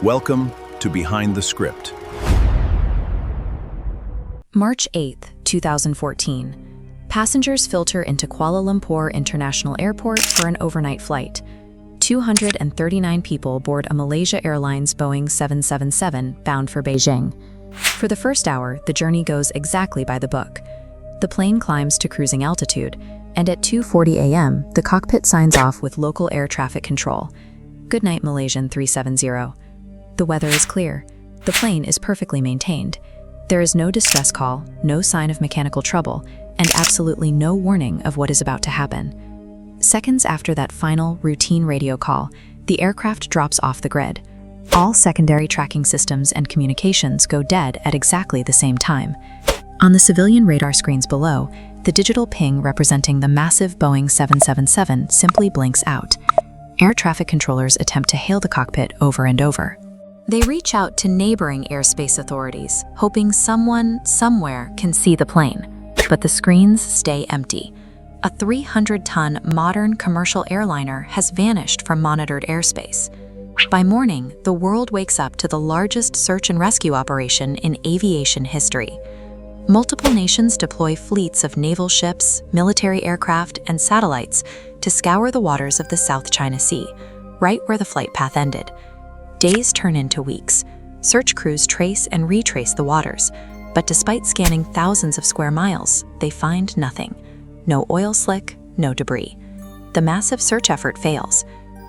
Welcome to Behind the Script. March 8, 2014. Passengers filter into Kuala Lumpur International Airport for an overnight flight. 239 people board a Malaysia Airlines Boeing 777 bound for Beijing. For the first hour, the journey goes exactly by the book. The plane climbs to cruising altitude, and at 2:40 a.m., the cockpit signs off with local air traffic control. Good night, Malaysian 370. The weather is clear. The plane is perfectly maintained. There is no distress call, no sign of mechanical trouble, and absolutely no warning of what is about to happen. Seconds after that final, routine radio call, the aircraft drops off the grid. All secondary tracking systems and communications go dead at exactly the same time. On the civilian radar screens below, the digital ping representing the massive Boeing 777 simply blinks out. Air traffic controllers attempt to hail the cockpit over and over. They reach out to neighboring airspace authorities, hoping someone, somewhere, can see the plane. But the screens stay empty. A 300-ton modern commercial airliner has vanished from monitored airspace. By morning, the world wakes up to the largest search and rescue operation in aviation history. Multiple nations deploy fleets of naval ships, military aircraft, and satellites to scour the waters of the South China Sea, right where the flight path ended. Days turn into weeks. Search crews trace and retrace the waters, but despite scanning thousands of square miles, they find nothing. No oil slick, no debris. The massive search effort fails.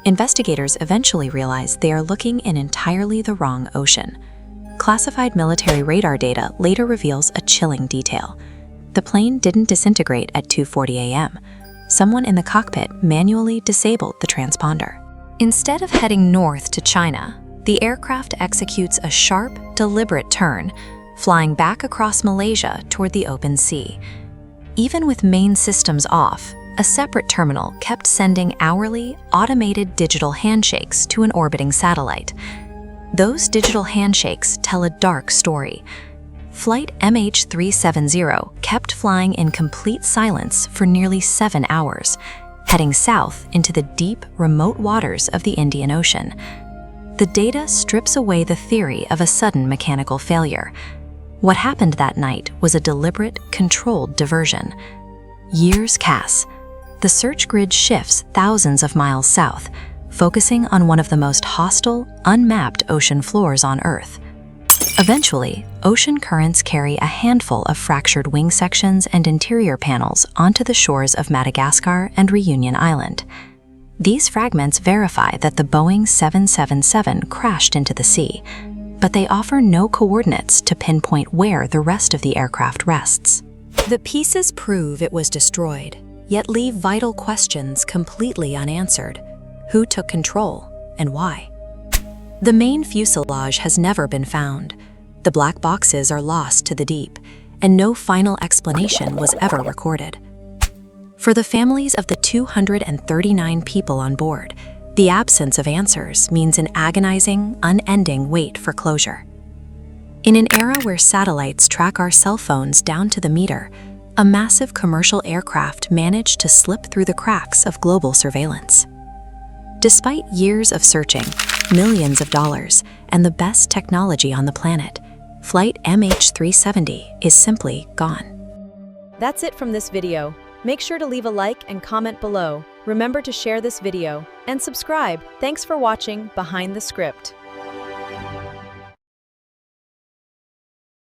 Investigators eventually realize they are looking in entirely the wrong ocean. Classified military radar data later reveals a chilling detail. The plane didn't disintegrate at 2:40 a.m. Someone in the cockpit manually disabled the transponder. Instead of heading north to China, the aircraft executes a sharp, deliberate turn, flying back across Malaysia toward the open sea. Even with main systems off, a separate terminal kept sending hourly, automated digital handshakes to an orbiting satellite. Those digital handshakes tell a dark story. Flight MH370 kept flying in complete silence for nearly 7 hours, heading south into the deep, remote waters of the Indian Ocean. The data strips away the theory of a sudden mechanical failure. What happened that night was a deliberate, controlled diversion. Years pass. The search grid shifts thousands of miles south, focusing on one of the most hostile, unmapped ocean floors on Earth. Eventually, ocean currents carry a handful of fractured wing sections and interior panels onto the shores of Madagascar and Reunion Island. These fragments verify that the Boeing 777 crashed into the sea, but they offer no coordinates to pinpoint where the rest of the aircraft rests. The pieces prove it was destroyed, yet leave vital questions completely unanswered. Who took control, and why? The main fuselage has never been found. The black boxes are lost to the deep, and no final explanation was ever recorded. For the families of the 239 people on board, the absence of answers means an agonizing, unending wait for closure. In an era where satellites track our cell phones down to the meter, a massive commercial aircraft managed to slip through the cracks of global surveillance. Despite years of searching, millions of dollars, and the best technology on the planet, Flight MH370 is simply gone. That's it from this video. Make sure to leave a like and comment below. Remember to share this video and subscribe. Thanks for watching Behind the Script.